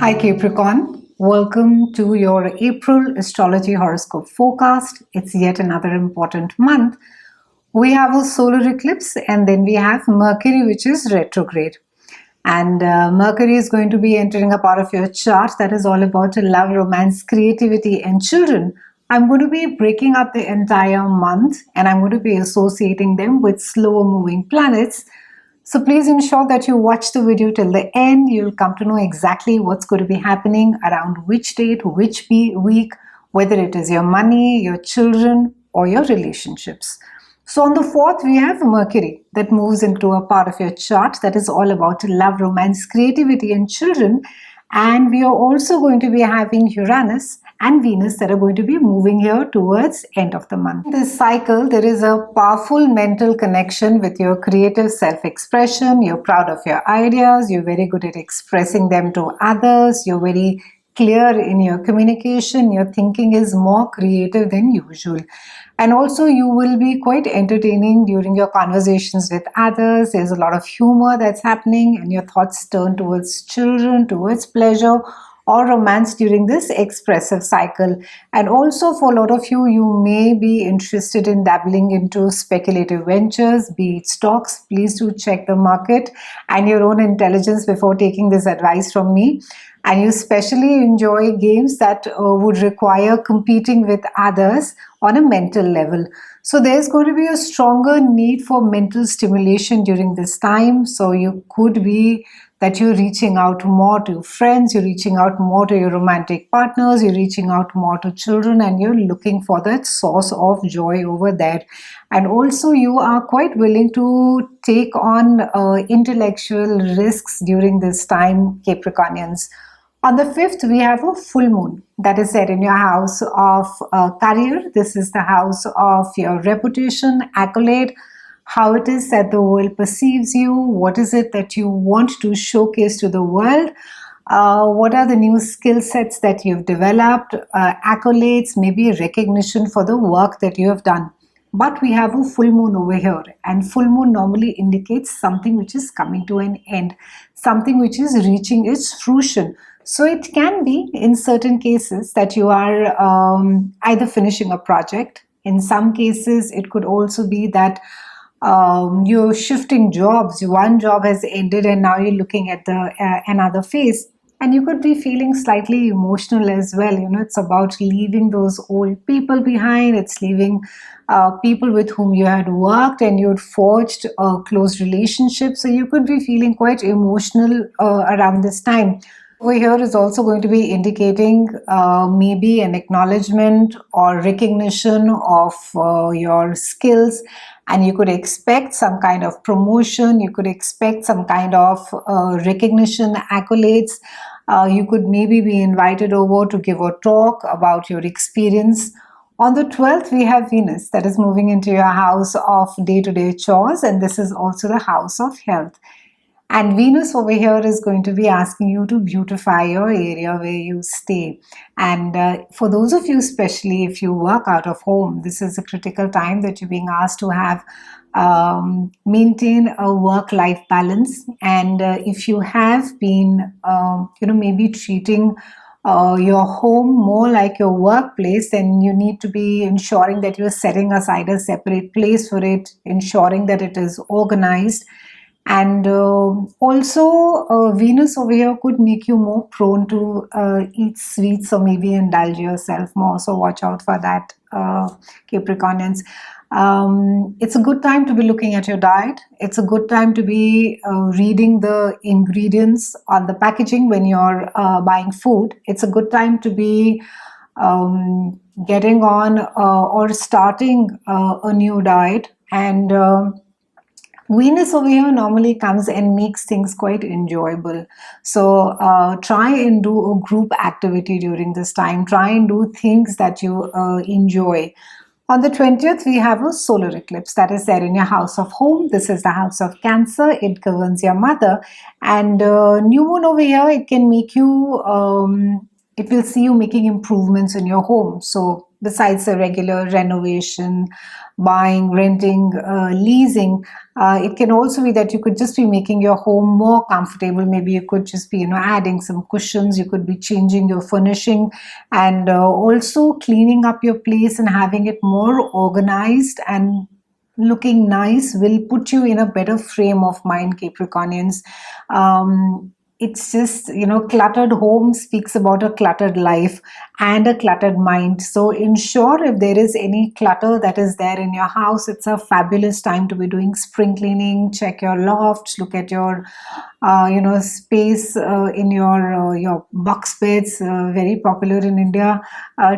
Hi Capricorn, welcome to your April Astrology Horoscope forecast. It's yet another important month. We have a solar eclipse and then we have Mercury, which is retrograde. And Mercury is going to be entering a part of your chart that is all about love, romance, creativity and children. I'm going to be breaking up the entire month and I'm going to be associating them with slower moving planets. So please ensure that you watch the video till the end. You'll come to know exactly what's going to be happening around which date, which week, whether it is your money, your children, or your relationships. So on the 4th, we have Mercury that moves into a part of your chart that is all about love, romance, creativity, and children. And we are also going to be having Uranus and Venus that are going to be moving here towards end of the month. In this cycle, there is a powerful mental connection with your creative self-expression. You're proud of your ideas. You're very good at expressing them to others. You're very clear in your communication. Your thinking is more creative than usual. And also you will be quite entertaining during your conversations with others. There's a lot of humor that's happening and your thoughts turn towards children, towards pleasure or romance during this expressive cycle. And also for a lot of you, you may be interested in dabbling into speculative ventures, be it stocks. Please do check the market and your own intelligence before taking this advice from me. And you especially enjoy games that would require competing with others on a mental level. So there's going to be a stronger need for mental stimulation during this time. So you could be that you're reaching out more to friends, you're reaching out more to your romantic partners, you're reaching out more to children, and you're looking for that source of joy over there. And also you are quite willing to take on intellectual risks during this time, Capricornians. On the 5th, we have a full moon that is set in your house of career. This is the house of your reputation, accolade, how it is that the world perceives you, what is it that you want to showcase to the world, what are the new skill sets that you've developed, accolades, maybe recognition for the work that you have done. But we have a full moon over here, and full moon normally indicates something which is coming to an end, something which is reaching its fruition. So it can be in certain cases that you are either finishing a project. In some cases, it could also be that you're shifting jobs. One job has ended and now you're looking at the another phase. And you could be feeling slightly emotional as well. You know, it's about leaving those old people behind. It's leaving people with whom you had worked and you had forged a close relationship. So you could be feeling quite emotional around this time. Over here is also going to be indicating maybe an acknowledgement or recognition of your skills, and you could expect some kind of promotion, you could expect some kind of recognition, accolades. You could maybe be invited over to give a talk about your experience. On the 12th, we have Venus that is moving into your house of day-to-day chores, and this is also the house of health. And Venus over here is going to be asking you to beautify your area where you stay. And for those of you, especially if you work out of home, this is a critical time that you're being asked to have maintain a work-life balance. And if you have been, maybe treating your home more like your workplace, then you need to be ensuring that you're setting aside a separate place for it, ensuring that it is organized. And also Venus over here could make you more prone to eat sweets or maybe indulge yourself more. So watch out for that, Capricornians. It's a good time to be looking at your diet. It's a good time to be reading the ingredients on the packaging when you're buying food. It's a good time to be getting on or starting a new diet. And Venus over here normally comes and makes things quite enjoyable. So try and do a group activity during this time. Try and do things that you enjoy. On the 20th, we have a solar eclipse that is there in your house of home. This is the house of Cancer. It governs your mother. And new moon over here, it can make you, it will see you making improvements in your home. So besides the regular renovation, buying, renting, leasing. It can also be that you could just be making your home more comfortable. Maybe you could just be, adding some cushions. You could be changing your furnishing, and also cleaning up your place and having it more organized and looking nice will put you in a better frame of mind, Capricornians. It's just, cluttered home speaks about a cluttered life and a cluttered mind. So ensure if there is any clutter that is there in your house, it's a fabulous time to be doing spring cleaning. Check your lofts, look at your space in your box beds, very popular in India.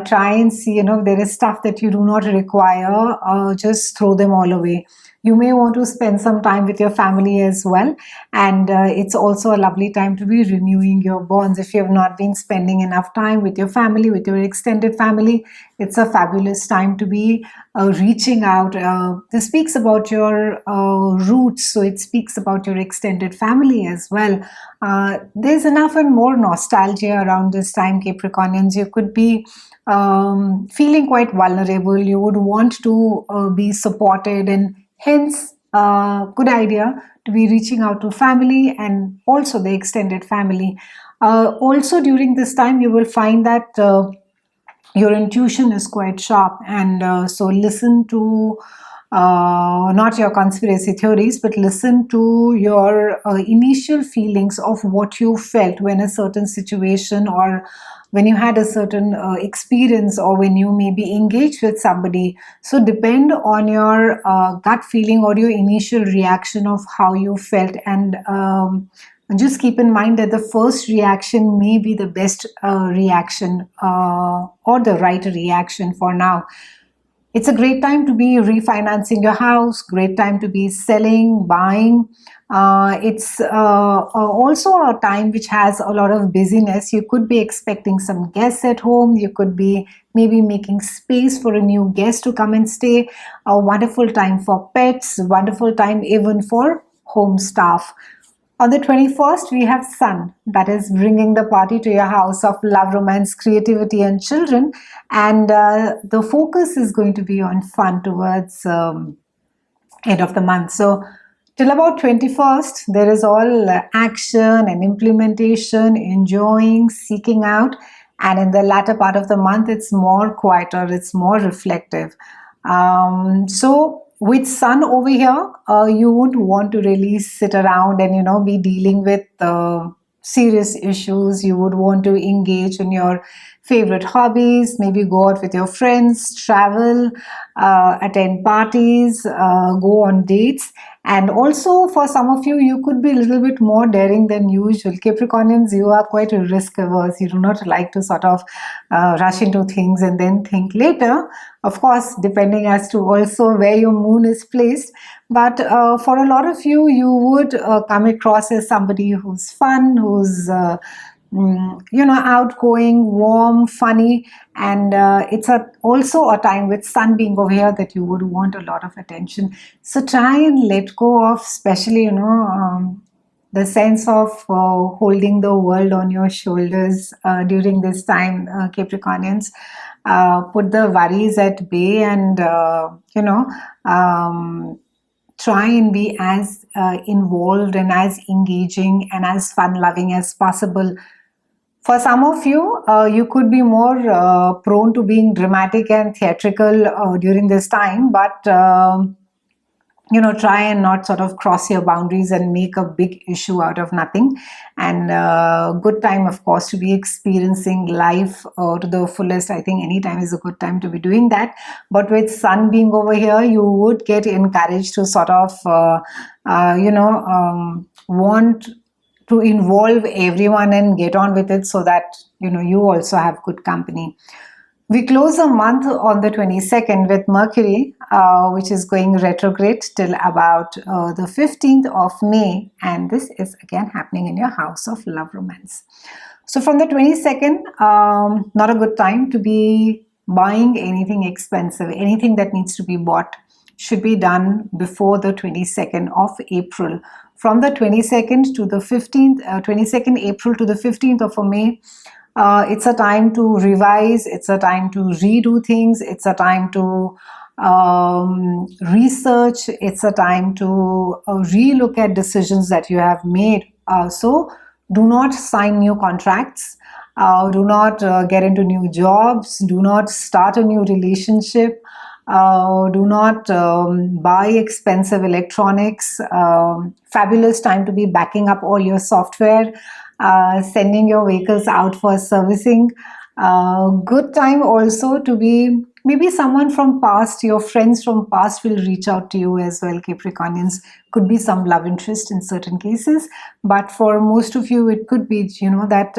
Try and see, if there is stuff that you do not require, just throw them all away. You may want to spend some time with your family as well, and it's also a lovely time to be renewing your bonds. If you have not been spending enough time with your family, with your extended family, it's a fabulous time to be reaching out. This speaks about your roots, so it speaks about your extended family as well. There's enough and more nostalgia around this time, Capricornians. You could be feeling quite vulnerable. You would want to be supported, and hence, good idea to be reaching out to family and also the extended family. Also, during this time, you will find that your intuition is quite sharp, and so listen to not your conspiracy theories, but listen to your initial feelings of what you felt when a certain situation, or when you had a certain experience, or when you may be engaged with somebody. So depend on your gut feeling or your initial reaction of how you felt, and just keep in mind that the first reaction may be the best reaction, or the right reaction for now. It's a great time to be refinancing your house, great time to be selling, buying. It's also a time which has a lot of busyness. You could be expecting some guests at home. You could be maybe making space for a new guest to come and stay. A wonderful time for pets, wonderful time even for home staff. On the 21st, we have Sun, that is bringing the party to your house of love, romance, creativity, and children. And the focus is going to be on fun towards end of the month. So till about 21st, there is all action and implementation, enjoying, seeking out. And in the latter part of the month, it's more quieter, it's more reflective. So with Sun over here, you won't want to really sit around and be dealing with serious issues. You would want to engage in your favorite hobbies, maybe go out with your friends, travel, attend parties, go on dates. And also for some of you, you could be a little bit more daring than usual. Capricornians, you are quite risk averse. You do not like to sort of rush into things and then think later. Of course, depending as to also where your moon is placed. But for a lot of you, you would come across as somebody who's fun, who's outgoing, warm, funny, and it's also a time with Sun being over here that you would want a lot of attention. So try and let go of, especially the sense of holding the world on your shoulders during this time, Capricornians. Put the worries at bay, and try and be as involved and as engaging and as fun-loving as possible. For some of you, you could be more prone to being dramatic and theatrical during this time, but try and not sort of cross your boundaries and make a big issue out of nothing. And good time, of course, to be experiencing life to the fullest. I think any time is a good time to be doing that. But with Sun being over here, you would get encouraged to sort of, want to involve everyone and get on with it, so that you also have good company. We close the month on the 22nd with Mercury, which is going retrograde till about the 15th of May, and this is again happening in your house of love, romance. So from the 22nd, not a good time to be buying anything expensive. Anything that needs to be bought should be done before the 22nd of April. From the 22nd to the 15th, 22nd April to the 15th of May, It's a time to revise, it's a time to redo things, it's a time to research, it's a time to relook at decisions that you have made. So do not sign new contracts, do not get into new jobs, do not start a new relationship, do not buy expensive electronics. Fabulous time to be backing up all your software, sending your vehicles out for servicing. Good time also to be, maybe someone from past, your friends from past will reach out to you as well, Capricornians. Could be some love interest in certain cases, but for most of you it could be, you know, that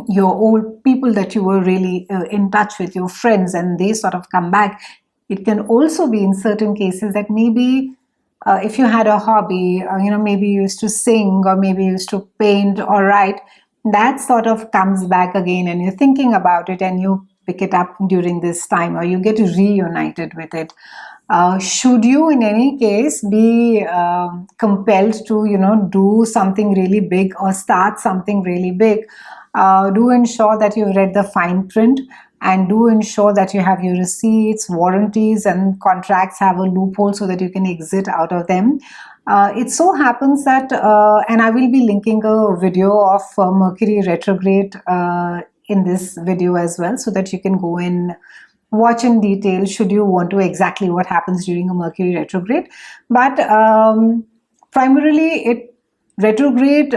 your old people that you were really in touch with, your friends, and they sort of come back. It can also be in certain cases that maybe if you had a hobby, you know, maybe you used to sing or maybe you used to paint or write, that sort of comes back again and you're thinking about it and you pick it up during this time, or you get reunited with it. Should you in any case be compelled to, you know, do something really big or start something really big, do ensure that you've read the fine print, and do ensure that you have your receipts, warranties, and contracts have a loophole so that you can exit out of them. It so happens that, and I will be linking a video of Mercury retrograde in this video as well, so that you can go and watch in detail should you want to exactly what happens during a Mercury retrograde. But primarily it retrograde,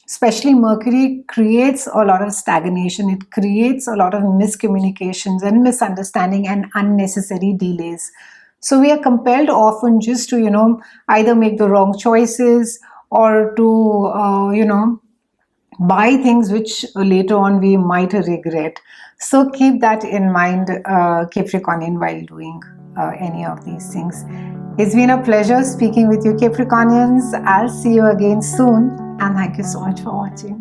especially Mercury, creates a lot of stagnation. It creates a lot of miscommunications and misunderstanding and unnecessary delays. So we are compelled often just to, you know, either make the wrong choices or to, you know, buy things which later on we might regret. So keep that in mind, Capricornian, while doing any of these things. It's been a pleasure speaking with you, Capricornians. I'll see you again soon, and thank you so much for watching.